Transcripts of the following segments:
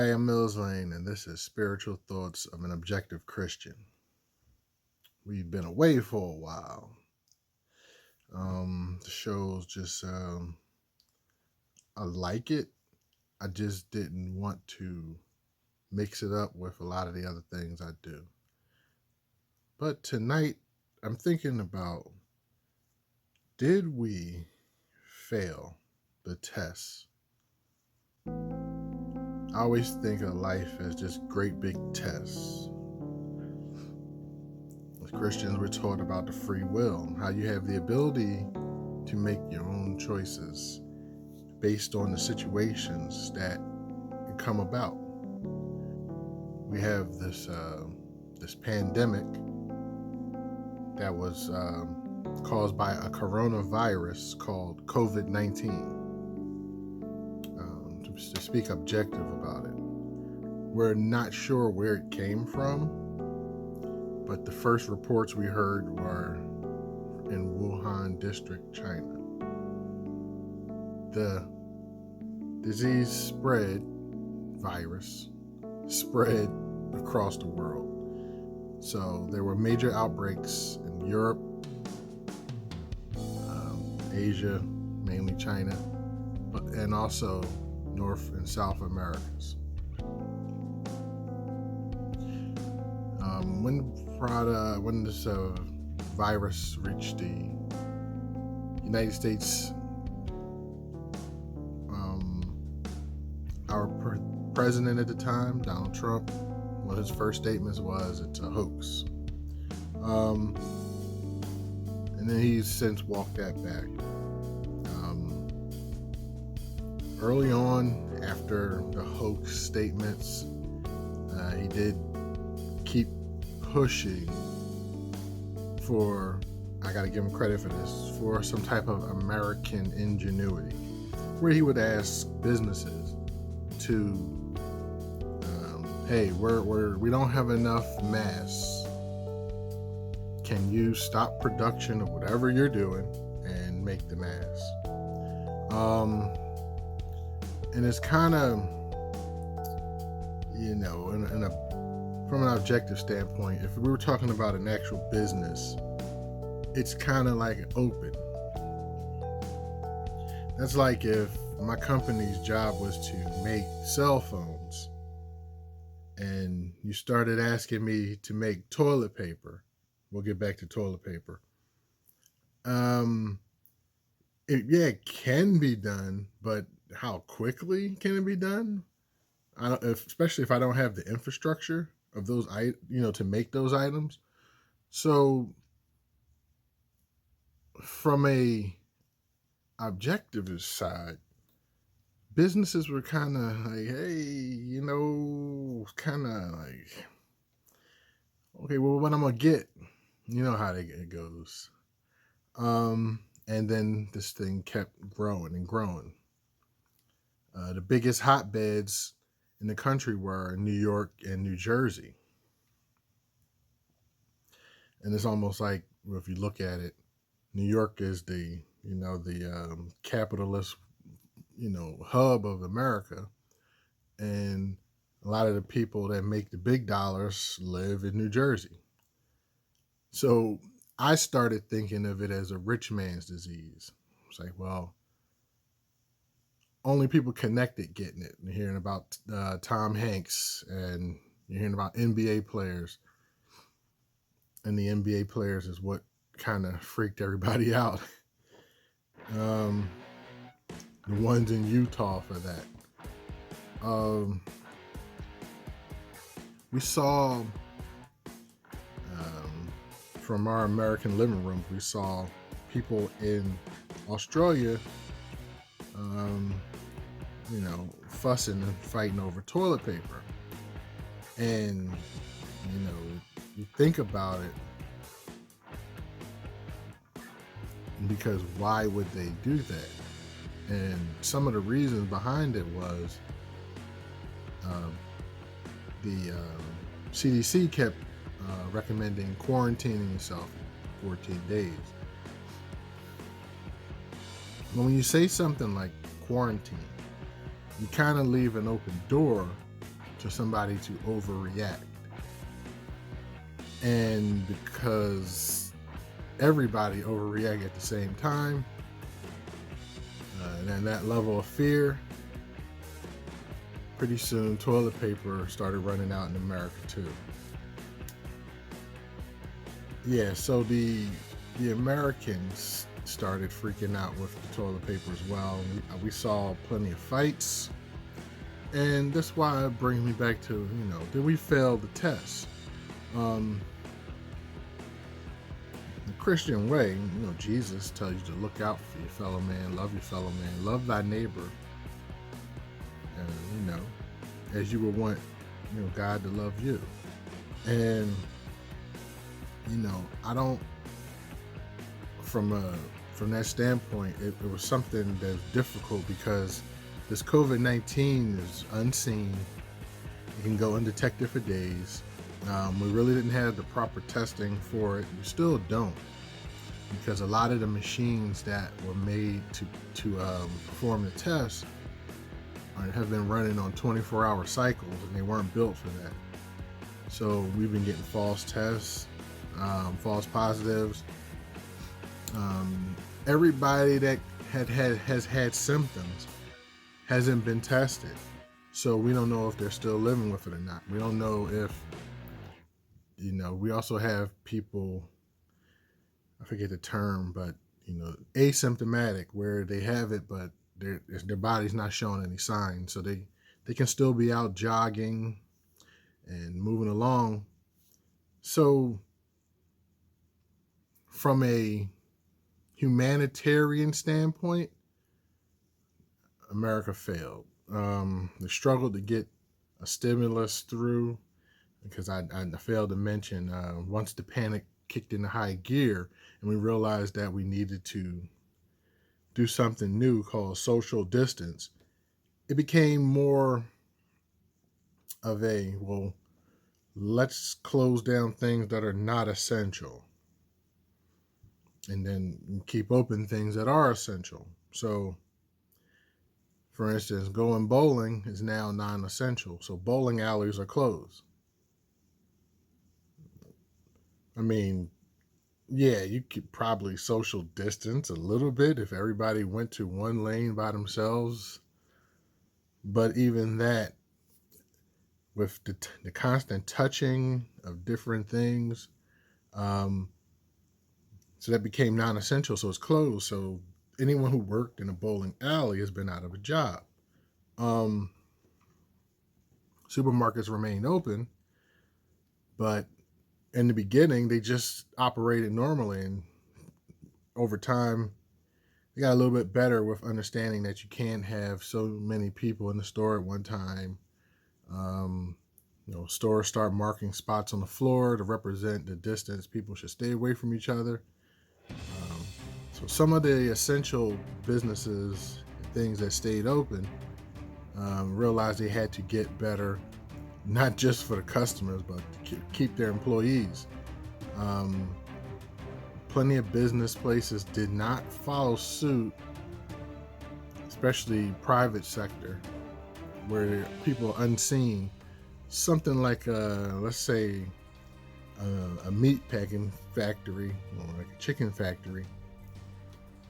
Hey, I'm Mills Lane, and this is Spiritual Thoughts of an Objective Christian. We've been away for a while. The show's just, I like it. I just didn't want to mix it up with a lot of the other things I do. But tonight, I'm thinking about, did we fail the test? I always think of life as just great big tests. As Christians, we're taught about the free will, how you have the ability to make your own choices based on the situations that come about. We have this pandemic that was caused by a coronavirus called COVID-19. To speak objective about it, we're not sure where it came from, but the first reports we heard were in Wuhan district, China. The disease virus spread across the world. So there were major outbreaks in Europe, Asia, mainly China, and also North and South Americas. When this virus reached the United States, our president at the time, Donald Trump, one of his first statements was, "It's a hoax." And then he's since walked that back. Early on, after the hoax statements, he did keep pushing for, I gotta give him credit for this, for some type of American ingenuity, where he would ask businesses to, hey, we don't have enough masks. Can you stop production of whatever you're doing and make the masks? And it's kind of, from an objective standpoint, if we were talking about an actual business, it's kind of like open. That's like if my company's job was to make cell phones and you started asking me to make toilet paper. We'll get back to toilet paper. It can be done, but how quickly can it be done? Especially if I don't have the infrastructure of those, to make those items. So, from a objectivist side, businesses were kind of like, hey, kind of like, okay, well, what I'm gonna get, you know how it goes. And then this thing kept growing and growing. The biggest hotbeds in the country were New York and New Jersey. And it's almost like, if you look at it, New York is the capitalist, hub of America. And a lot of the people that make the big dollars live in New Jersey. So I started thinking of it as a rich man's disease. It's like, well, only people connected getting it. You're hearing about Tom Hanks, and you're hearing about NBA players. And the NBA players is what kind of freaked everybody out. The ones in Utah for that. We saw, from our American living rooms, we saw people in Australia fussing and fighting over toilet paper. And, you think about it, because why would they do that? And some of the reasons behind it was the CDC kept recommending quarantining yourself for 14 days. But when you say something like quarantine, you kind of leave an open door to somebody to overreact. And because everybody overreact at the same time, and then that level of fear, pretty soon toilet paper started running out in America too. Yeah, so the Americans started freaking out with the toilet paper as well. We saw plenty of fights, and that's why it brings me back to, did we fail the test? The Christian way, Jesus tells you to look out for your fellow man, love your fellow man, love thy neighbor, and as you would want, God to love you. And I don't, from that standpoint, it was something that's difficult because this COVID-19 is unseen. It can go undetected for days. We really didn't have the proper testing for it. We still don't, because a lot of the machines that were made to perform the test have been running on 24-hour cycles, and they weren't built for that. So we've been getting false tests, false positives. Everybody that has had symptoms hasn't been tested, so we don't know if they're still living with it or not. We don't know if, we also have people, I forget the term, but asymptomatic, where they have it but their body's not showing any signs, so they can still be out jogging and moving along. So from a humanitarian standpoint, America failed. They struggled to get a stimulus through, because I failed to mention, once the panic kicked into high gear and we realized that we needed to do something new called social distance, it became more of let's close down things that are not essential and then keep open things that are essential. So, for instance, going bowling is now non-essential, so bowling alleys are closed. I mean, yeah, you could probably social distance a little bit if everybody went to one lane by themselves, but even that, with the constant touching of different things, so that became non-essential, so it's closed. So anyone who worked in a bowling alley has been out of a job. Supermarkets remained open, but in the beginning, they just operated normally, and over time, they got a little bit better with understanding that you can't have so many people in the store at one time. Stores start marking spots on the floor to represent the distance people should stay away from each other. So some of the essential businesses, things that stayed open, realized they had to get better, not just for the customers, but to keep their employees. Plenty of business places did not follow suit, especially private sector, where people are unseen. Something like, let's say, a meat packing factory, or like a chicken factory.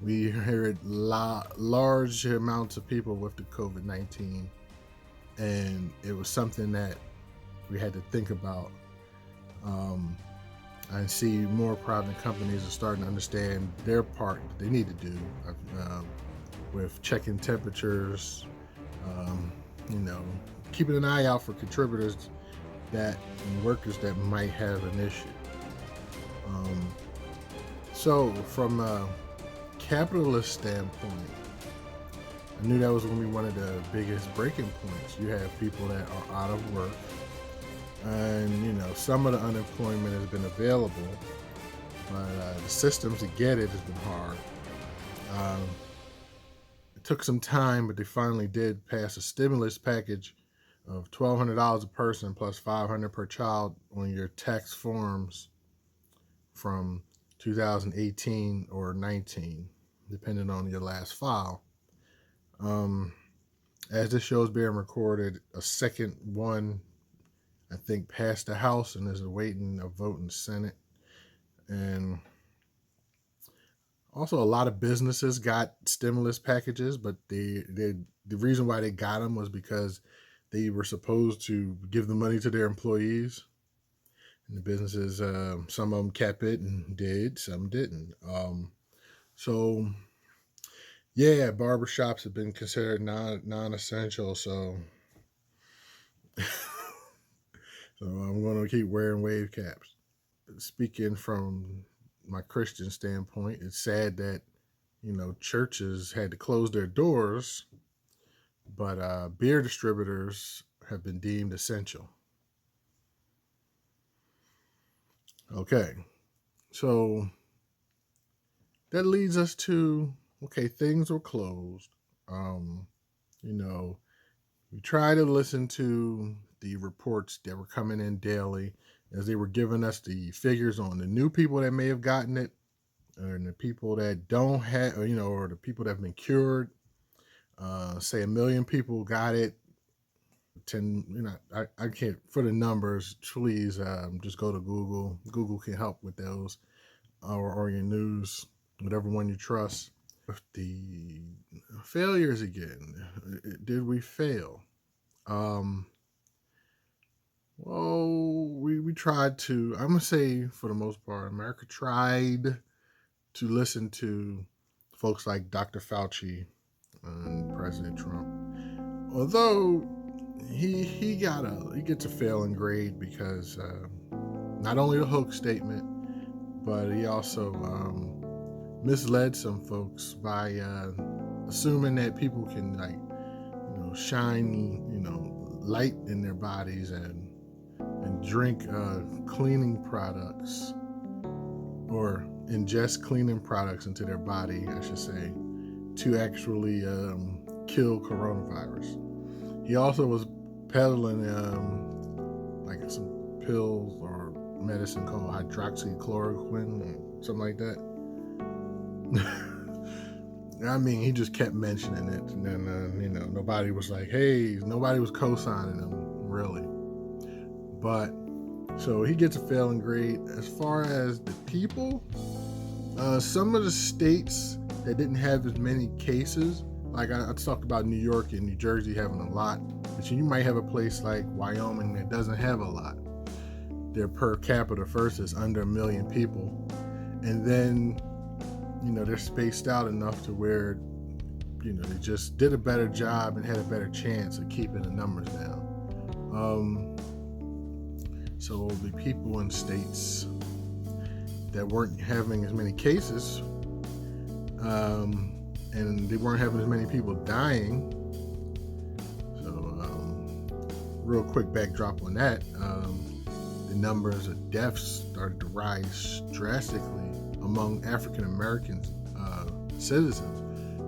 We heard large amounts of people with the COVID-19, and it was something that we had to think about. I see more private companies are starting to understand their part that they need to do with checking temperatures, keeping an eye out for contributors and workers that might have an issue. So from a capitalist standpoint, I knew that was going to be one of the biggest breaking points. You have people that are out of work, and some of the unemployment has been available, but the systems to get it has been hard. It took some time, but they finally did pass a stimulus package of $1,200 a person plus $500 per child on your tax forms from 2018 or 19, depending on your last file. As this show is being recorded, a second one, I think, passed the House and is awaiting a vote in the Senate. And also, a lot of businesses got stimulus packages, but the reason why they got them was because they were supposed to give the money to their employees. And the businesses, some of them kept it and did, some didn't. So yeah, barbershops have been considered non-essential. So I'm going to keep wearing wave caps. Speaking from my Christian standpoint, it's sad that churches had to close their doors, but beer distributors have been deemed essential. Okay, so that leads us to, okay, things were closed. Um, you know, we try to listen to the reports that were coming in daily as they were giving us the figures on the new people that may have gotten it, and the people that don't have, or the people that have been cured. Say 1 million people got it. 10, I can't, for the numbers, please just go to Google. Google can help with those, or your news, whatever one you trust. The failures again. Did we fail? Well, we tried to, I'm going to say for the most part, America tried to listen to folks like Dr. Fauci and President Trump. Although he gets a failing grade because not only the hoax statement, but he also misled some folks by assuming that people can shine light in their bodies and drink cleaning products or ingest cleaning products into their body, I should say, to actually kill coronavirus. He also was peddling like some pills or medicine called hydroxychloroquine or something like that. I mean, he just kept mentioning it, and then nobody was like, "Hey," nobody was co-signing him really. But so he gets a failing grade. As far as the people, some of the states that didn't have as many cases, like I talked about New York and New Jersey having a lot, but you might have a place like Wyoming that doesn't have a lot. Their per capita first is under 1 million people, and then they're spaced out enough to where they just did a better job and had a better chance of keeping the numbers down. So the people in states that weren't having as many cases, and they weren't having as many people dying. So real quick backdrop on that, the numbers of deaths started to rise drastically among African American citizens.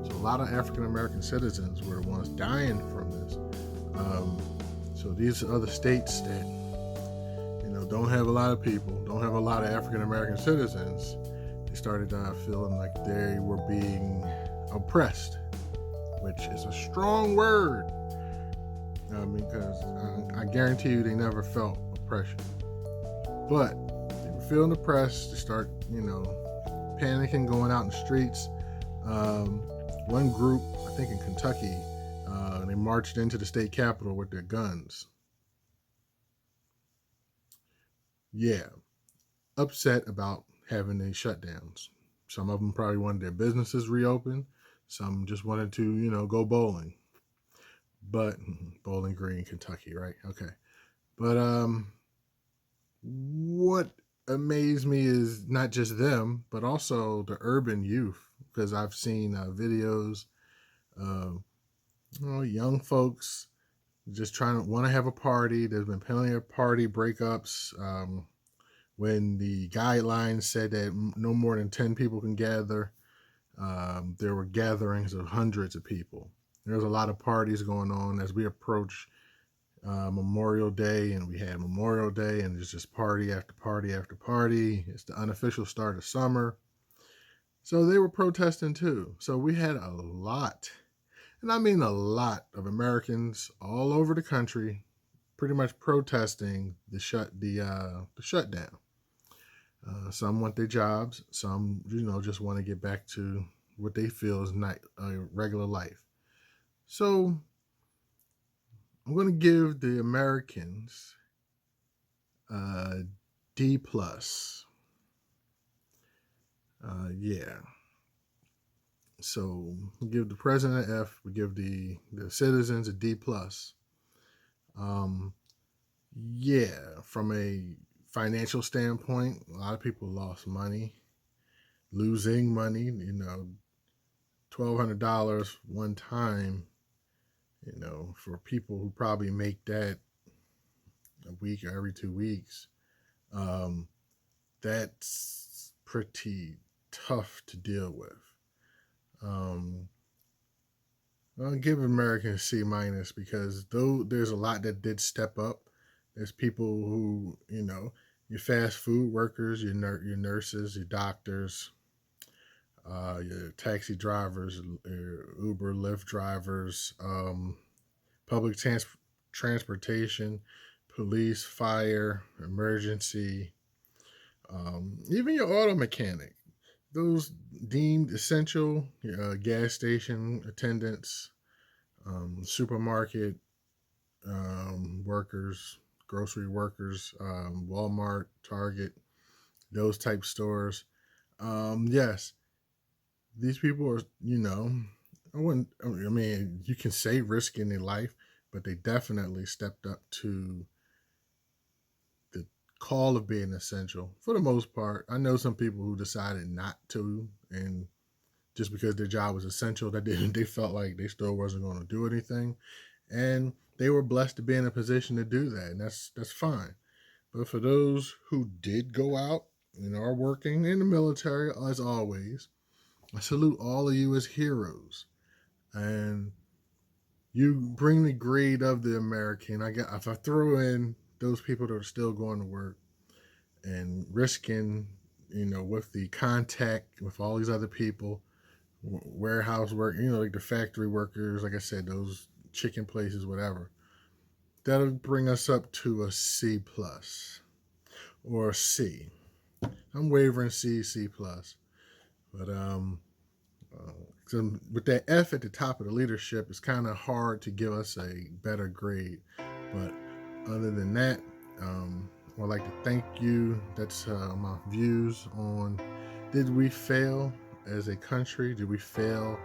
So a lot of African American citizens were the ones dying from this. So these other states that don't have a lot of people, don't have a lot of African American citizens, they started feeling like they were being oppressed, which is a strong word, because I guarantee you they never felt oppression. But they were feeling oppressed. They start, panicking, going out in the streets. One group, I think in Kentucky, they marched into the state capitol with their guns. Yeah, upset about having these shutdowns. Some of them probably wanted their businesses reopened. Some just wanted to, go bowling. But Bowling Green, Kentucky, right? Okay. But what amazed me is not just them, but also the urban youth, because I've seen videos of young folks just want to have a party. There's been plenty of party breakups. When the guidelines said that no more than 10 people can gather, there were gatherings of hundreds of people. There's a lot of parties going on as we approach Memorial Day, and we had Memorial Day, and there's just party after party after party. It's the unofficial start of summer. So they were protesting too. So we had a lot. and I mean a lot of Americans all over the country, pretty much protesting the shutdown. Some want their jobs. Some, just want to get back to what they feel is not a regular life. So I'm going to give the Americans D plus. Yeah. So we give the president an F. We give the citizens a D plus. Yeah, from a financial standpoint, a lot of people lost money, losing money. $1,200 one time. For people who probably make that a week or every 2 weeks, that's pretty tough to deal with. I'll give Americans C minus because though there's a lot that did step up, there's people who, your fast food workers, your nurses, your doctors, your taxi drivers, your Uber, Lyft drivers, public transportation, police, fire, emergency, even your auto mechanic. Those deemed essential, gas station attendants, supermarket workers, grocery workers, Walmart, Target, those type stores. Yes, these people are, I mean, you can say risking their life, but they definitely stepped up to the call of being essential for the most part. I know some people who decided not to, and just because their job was essential, they felt like they still wasn't going to do anything, and they were blessed to be in a position to do that, and that's fine. But for those who did go out and are working in the military, as always, I salute all of you as heroes. And you bring the grade of the American. If I throw in those people that are still going to work and risking, with the contact with all these other people, warehouse work, like the factory workers, like I said, those chicken places, whatever, that'll bring us up to a C plus or a C. I'm wavering C plus, but so with that F at the top of the leadership, it's kind of hard to give us a better grade. But other than that, I'd like to thank you. That's my views on, did we fail as a country? Did we fail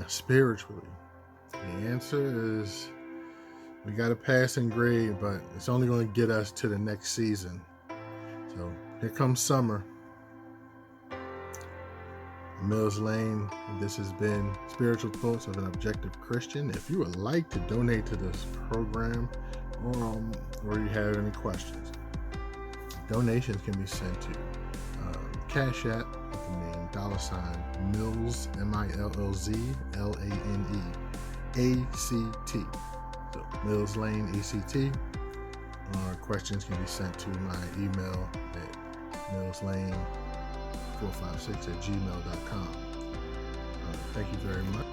spiritually? The answer is we got a passing grade, but it's only going to get us to the next season. So here comes summer. Mills Lane, this has been Spiritual Thoughts of an Objective Christian. If you would like to donate to this program or you have any questions, donations can be sent to Cash App with the name $Mills, MILLZ, so Mills Lane ACT. Questions can be sent to my email at millslane456@gmail.com. Thank you very much.